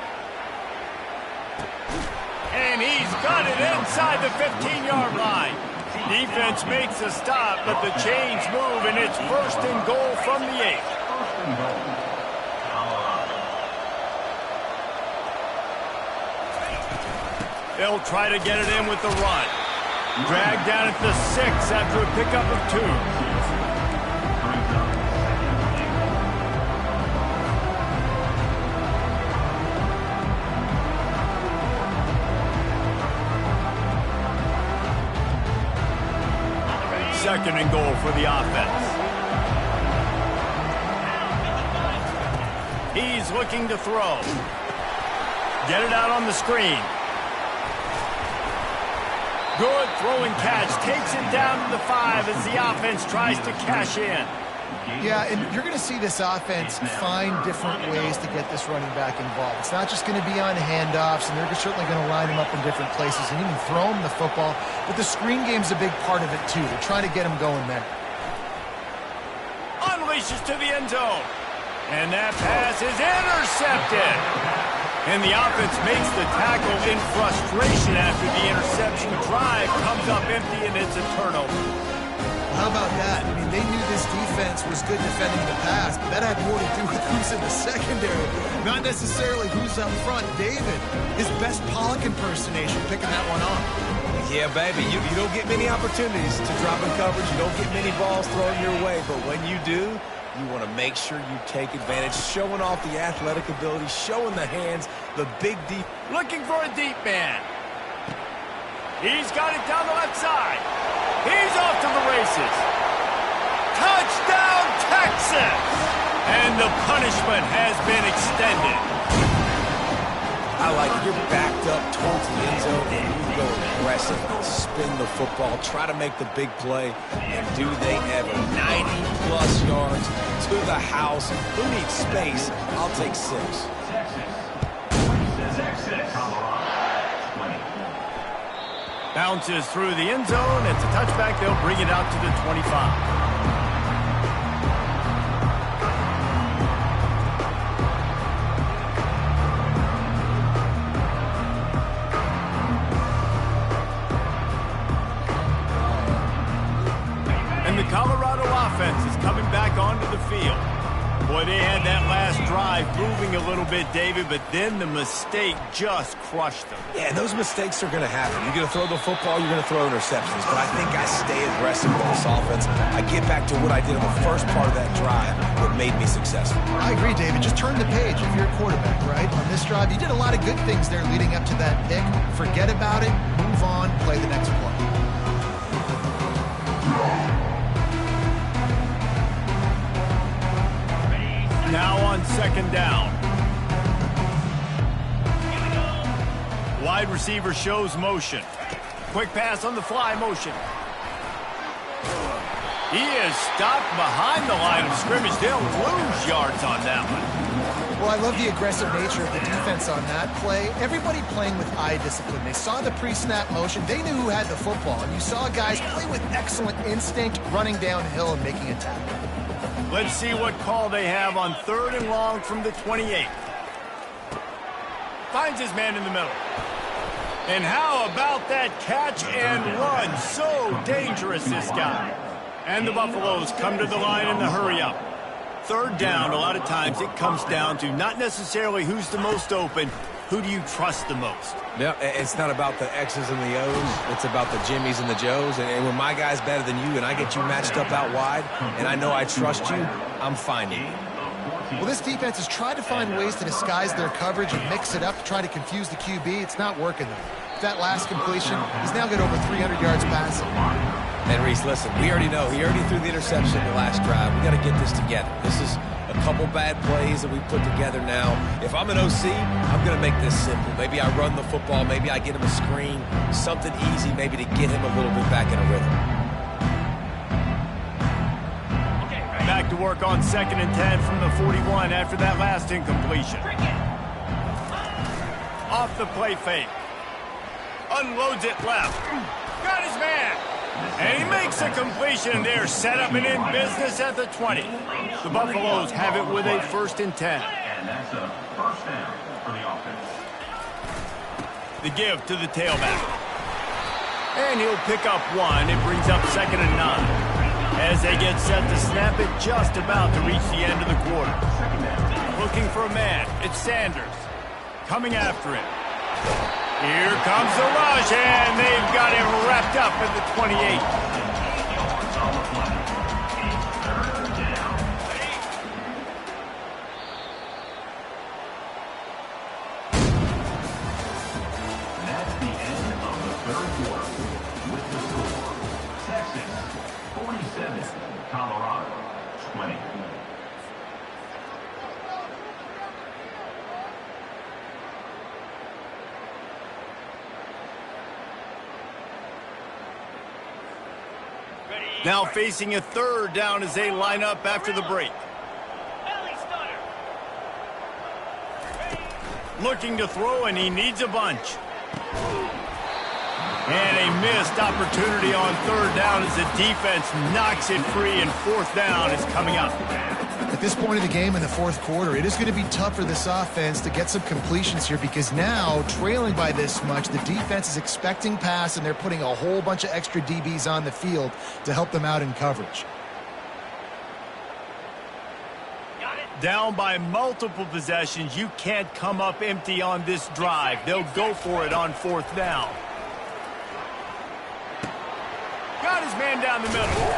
And he's got it inside the 15-yard line. Defense makes a stop, but the chains move, and it's first and goal from the 8. First and goal. They'll try to get it in with the run. Dragged down at the 6 after a pickup of 2. Second and goal for the offense. He's looking to throw. Get it out on the screen. Good throw and catch. Takes it down to the 5 as the offense tries to cash in. Yeah, and you're going to see this offense find different ways to get this running back involved. It's not just going to be on handoffs, and they're certainly going to line him up in different places and even throw him the football. But the screen game's a big part of it, too. They're trying to get him going there. Unleashes to the end zone. And that pass is intercepted. And the offense makes the tackle in frustration after the interception. Drive comes up empty, and it's a turnover. How about that? I mean, they knew this defense was good defending the pass, but that had more to do with who's in the secondary, not necessarily who's up front. David, his best Pollock impersonation, picking that one off. Yeah, baby, you don't get many opportunities to drop in coverage. You don't get many balls thrown your way, but when you do, you want to make sure you take advantage, showing off the athletic ability, showing the hands, the big deep. Looking for a deep man. He's got it down the left side. He's off to the races. Touchdown, Texas! And the punishment has been extended. I like it. You're backed up towards the end zone, and you go aggressive, spin the football, try to make the big play, and do they ever. 90-plus yards to the house. Who needs space? I'll take 6. Bounces through the end zone. It's a touchback. They'll bring it out to the 25. And the Colorado offense is coming back onto the field. Boy, they had that last drive moving a little bit, David, but then the mistake just crushed them. Yeah, those mistakes are going to happen. You're going to throw the football, you're going to throw interceptions. But I think I stay aggressive with this offense. I get back to what I did in the first part of that drive that made me successful. I agree, David. Just turn the page if you're a quarterback, right? On this drive, you did a lot of good things there leading up to that pick. Forget about it, move on, play the next play. Now on second down. Wide receiver shows motion. Quick pass on the fly motion. He is stopped behind the line of scrimmage. They'll lose yards on that one. Well, I love the aggressive nature of the defense on that play. Everybody playing with eye discipline. They saw the pre-snap motion. They knew who had the football. And you saw guys play with excellent instinct, running downhill and making a tackle. Let's see what call they have on 3rd and long from the 28. Finds his man in the middle. And how about that catch and run? So dangerous, this guy. And the Buffaloes come to the line in the hurry-up. 3rd down, a lot of times it comes down to not necessarily who's the most open, who do you trust the most? Yeah, it's not about the X's and the O's. It's about the Jimmies and the Joes. And when my guy's better than you and I get you matched up out wide and I know I trust you, I'm finding you. Well, this defense has tried to find ways to disguise their coverage and mix it up to try to confuse the QB. It's not working, though. That last completion, he's now got over 300 yards passing. And Reese, listen, we already know. He already threw the interception the last drive. We got to get this together. This is a couple bad plays that we put together now. If I'm an OC, I'm going to make this simple. Maybe I run the football. Maybe I get him a screen. Something easy maybe to get him a little bit back in a rhythm. Back to work on 2nd and 10 from the 41 after that last incompletion. Off the play fake. Unloads it left. Got his man. And he makes a completion. They're set up and in business at the 20. The Buffaloes have it with a 1st and 10. And that's a first down for the offense. The give to the tailback. And he'll pick up one. It brings up 2nd and 9. As they get set to snap it, just about to reach the end of the quarter. Looking for a man. It's Sanders. Coming after him. Here comes the rush, and they've got him wrapped up at the 28. Colorado, 20. Now facing a 3rd down as they line up after the break. Looking to throw, and he needs a bunch. And a missed opportunity on 3rd down as the defense knocks it free, and 4th down is coming up. At this point of the game in the 4th quarter, it is going to be tough for this offense to get some completions here because now, trailing by this much, the defense is expecting pass, and they're putting a whole bunch of extra DBs on the field to help them out in coverage. Down by multiple possessions, you can't come up empty on this drive. They'll go for it on 4th down. Got his man down the middle.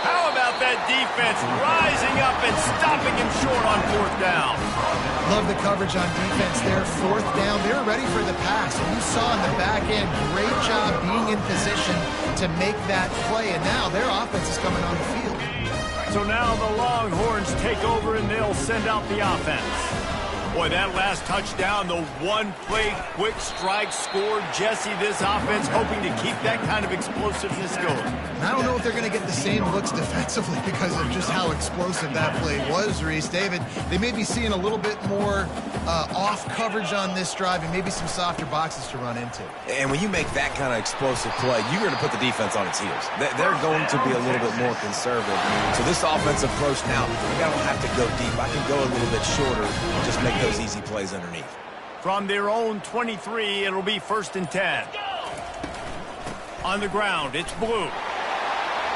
How about that defense rising up and stopping him short on 4th down? Love the coverage on defense there. 4th down, they're ready for the pass. And you saw in the back end, great job being in position to make that play. And now their offense is coming on the field. So now the Longhorns take over and they'll send out the offense. Boy, that last touchdown, the one-play quick strike scored. Jesse, this offense hoping to keep that kind of explosiveness going. And I don't know if they're going to get the same looks defensively because of just how explosive that play was, Reese. David, they may be seeing a little bit more off coverage on this drive and maybe some softer boxes to run into. And when you make that kind of explosive play, you're going to put the defense on its heels. They're going to be a little bit more conservative. So this offensive approach now, I don't have to go deep. I can go a little bit shorter and just make those easy plays underneath. From their own 23, it'll be 1st and 10. On the ground, it's Blue.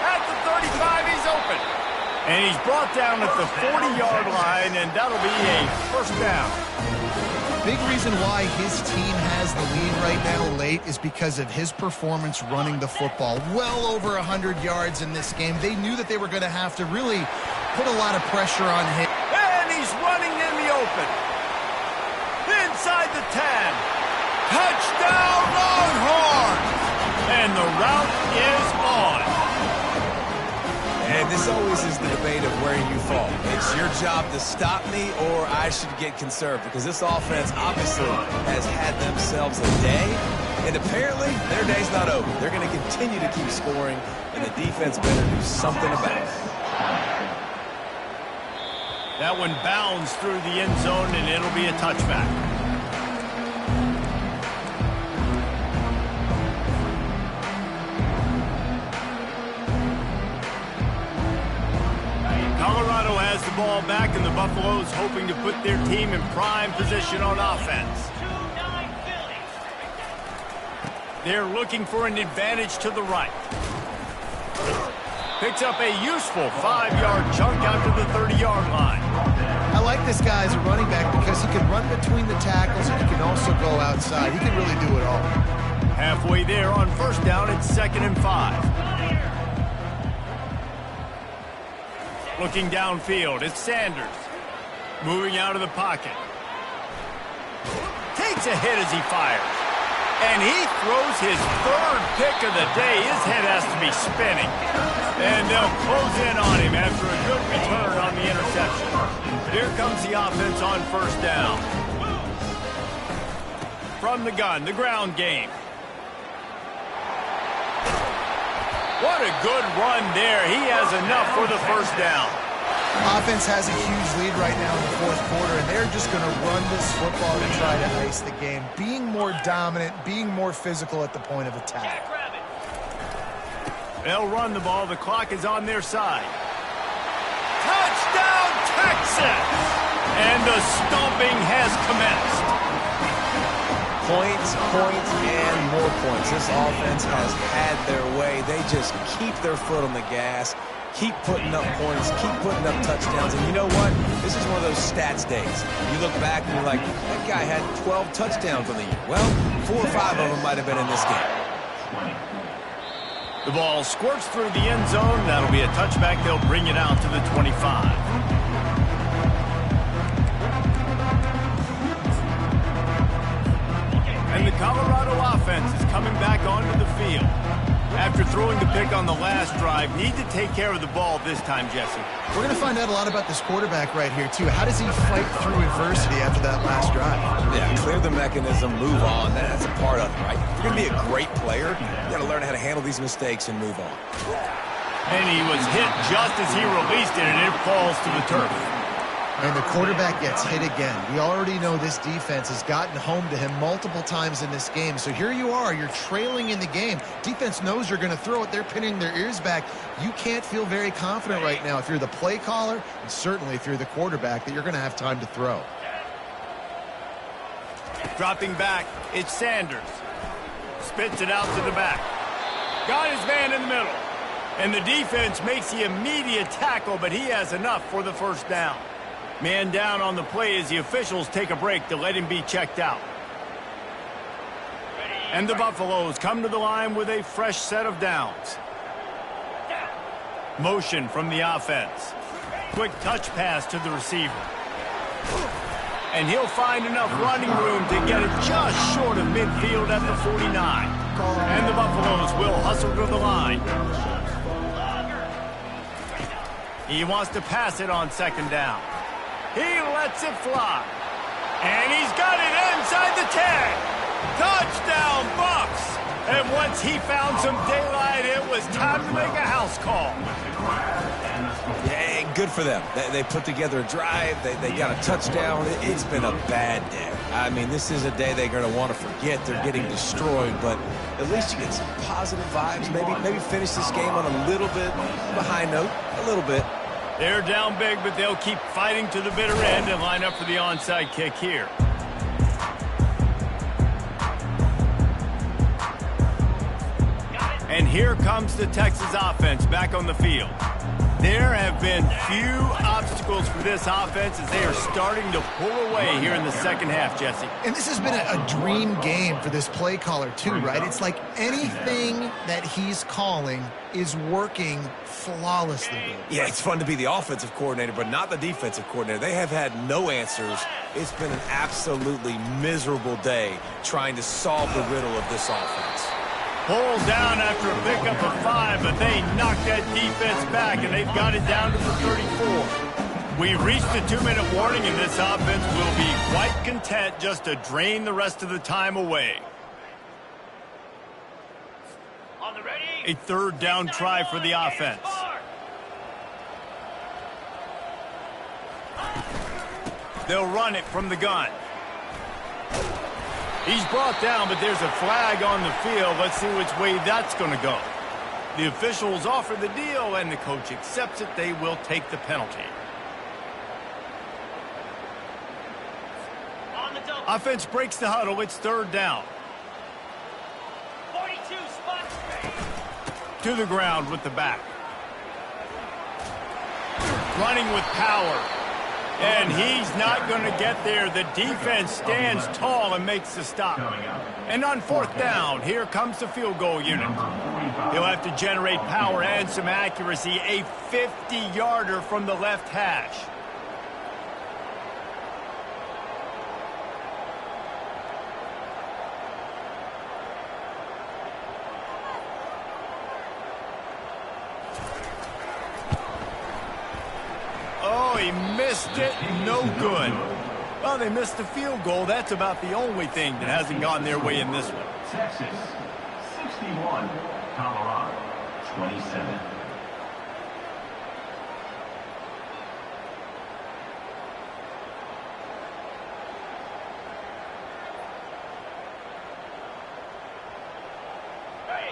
At the 35, he's open. And he's brought down at the 40-yard line, and that'll be a 1st down. Big reason why his team has the lead right now late is because of his performance running the football. Well over 100 yards in this game. They knew that they were going to have to really put a lot of pressure on him. And he's running in the open. Inside the 10. Touchdown, Longhorns! And the route is on. And this always is the debate of where you fall. It's your job to stop me, or I should get conservative, because this offense obviously has had themselves a day, and apparently their day's not over. They're going to continue to keep scoring, and the defense better do something about it. That one bounds through the end zone, and it'll be a touchback. Colorado has the ball back, and the Buffaloes hoping to put their team in prime position on offense. They're looking for an advantage to the right. Picks up a useful 5-yard chunk out to the 30-yard line. I like this guy as a running back because he can run between the tackles and he can also go outside. He can really do it all. Halfway there on 1st down, it's 2nd and 5. Looking downfield, it's Sanders. Moving out of the pocket. Takes a hit as he fires. And he throws his 3rd pick of the day. His head has to be spinning. And they'll close in on him after a good return on the interception. Here comes the offense on 1st down. From the gun, the ground game. What a good run there. He has enough for the 1st down. Offense has a huge lead right now in the 4th quarter, and they're just going to run this football to try to ice the game. Being more dominant, being more physical at the point of attack. They'll run the ball. The clock is on their side. Touchdown, Texas! And the stomping has commenced. Points, and more points. This offense has had their way. They just keep their foot on the gas, keep putting up points, keep putting up touchdowns. And you know what? This is one of those stats days. You look back and you're like, that guy had 12 touchdowns on the year. Well, 4 or 5 of them might have been in this game. The ball squirts through the end zone. That'll be a touchback. They'll bring it out to the 25. And the Colorado offense is coming back onto the field. After throwing the pick on the last drive, need to take care of the ball this time, Jesse. We're going to find out a lot about this quarterback right here, too. How does he fight through adversity after that last drive? Yeah, clear the mechanism, move on. That's a part of it, right? If you're going to be a great player, you got to learn how to handle these mistakes and move on. And he was hit just as he released it, and it falls to the turf. And the quarterback gets hit again. We already know this defense has gotten home to him multiple times in this game. So here you are. You're trailing in the game. Defense knows you're going to throw it. They're pinning their ears back. You can't feel very confident right now if you're the play caller, and certainly if you're the quarterback, that you're going to have time to throw. Dropping back, it's Sanders. Spits it out to the back. Got his man in the middle. And the defense makes the immediate tackle, but he has enough for the first down. Man down on the play as the officials take a break to let him be checked out. And the Buffaloes come to the line with a fresh set of downs. Motion from the offense. Quick touch pass to the receiver. And he'll find enough running room to get it just short of midfield at the 49. And the Buffaloes will hustle to the line. He wants to pass it on second down. He lets it fly. And he's got it inside the 10. Touchdown, Bucks. And once he found some daylight, it was time to make a house call. Yeah, good for them. They put together a drive. They got a touchdown. It's been a bad day. I mean, this is a day they're going to want to forget. They're getting destroyed, but at least you get some positive vibes. Maybe finish this game on a little bit of a high note, a little bit. They're down big, but they'll keep fighting to the bitter end and line up for the onside kick here. And here comes the Texas offense back on the field. There have been few obstacles for this offense as they are starting to pull away here in the second half, Jesse. And this has been a dream game for this play caller, too, right? It's like anything that he's calling is working flawlessly. Yeah, it's fun to be the offensive coordinator, but not the defensive coordinator. They have had no answers. It's been an absolutely miserable day trying to solve the riddle of this offense. Pulled down after a pickup of 5, but they knocked that defense back, and they've got it down to the 34. We've reached the 2-minute warning, and this offense will be quite content just to drain the rest of the time away. On the ready. A third down try for the offense. They'll run it from the gun. He's brought down, but there's a flag on the field. Let's see which way that's going to go. The officials offer the deal, and the coach accepts it. They will take the penalty. Offense breaks the huddle. It's third down. 42 spot. To the ground with the back. Running with power. And he's not going to get there. The defense stands tall and makes the stop. And on fourth down, here comes the field goal unit. He'll have to generate power and some accuracy. A 50-yarder from the left hash. He missed it. No good. Well, they missed the field goal. That's about the only thing that hasn't gone their way in this one. Texas 61, Colorado 27.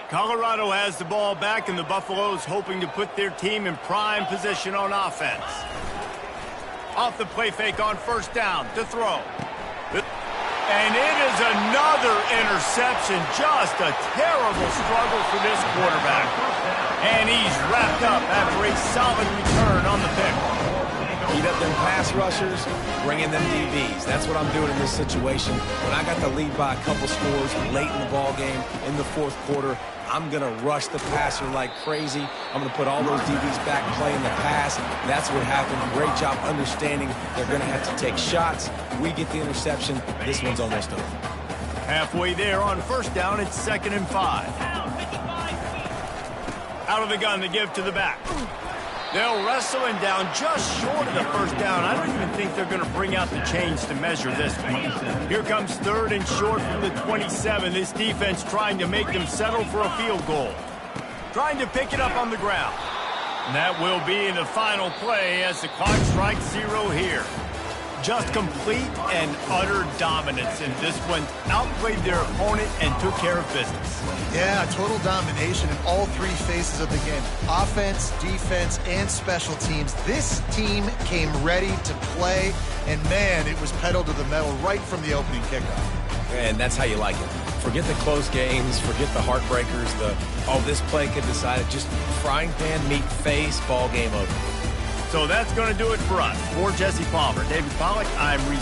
Colorado has the ball back, and the Buffaloes hoping to put their team in prime position on offense. Off the play fake on first down to throw. And it is another interception. Just a terrible struggle for this quarterback. And he's wrapped up after a solid return on the pick. Beat up them pass rushers, bring in them DBs. That's what I'm doing in this situation. When I got the lead by a couple scores late in the ball game, in the fourth quarter, I'm going to rush the passer like crazy. I'm going to put all those DBs back playing the pass. That's what happened. Great job understanding they're going to have to take shots. We get the interception. This one's almost over. Halfway there on first down, it's 2nd and 5. Out of the gun to give to the back. They'll wrestle him down just short of the first down. I don't even think they're going to bring out the chains to measure this one. Here comes 3rd and short from the 27. This defense trying to make them settle for a field goal. Trying to pick it up on the ground. And that will be in the final play as the clock strikes 0 here. Just complete and utter dominance in this one. Outplayed their opponent and took care of business. Yeah, total domination in all three phases of the game. Offense, defense, and special teams. This team came ready to play, and man, it was pedal to the metal right from the opening kickoff. And that's how you like it. Forget the close games, forget the heartbreakers, this play could decide it. Just frying pan, meat face, ball game over. So that's going to do it for us. For Jesse Palmer, David Pollack, I'm Reese.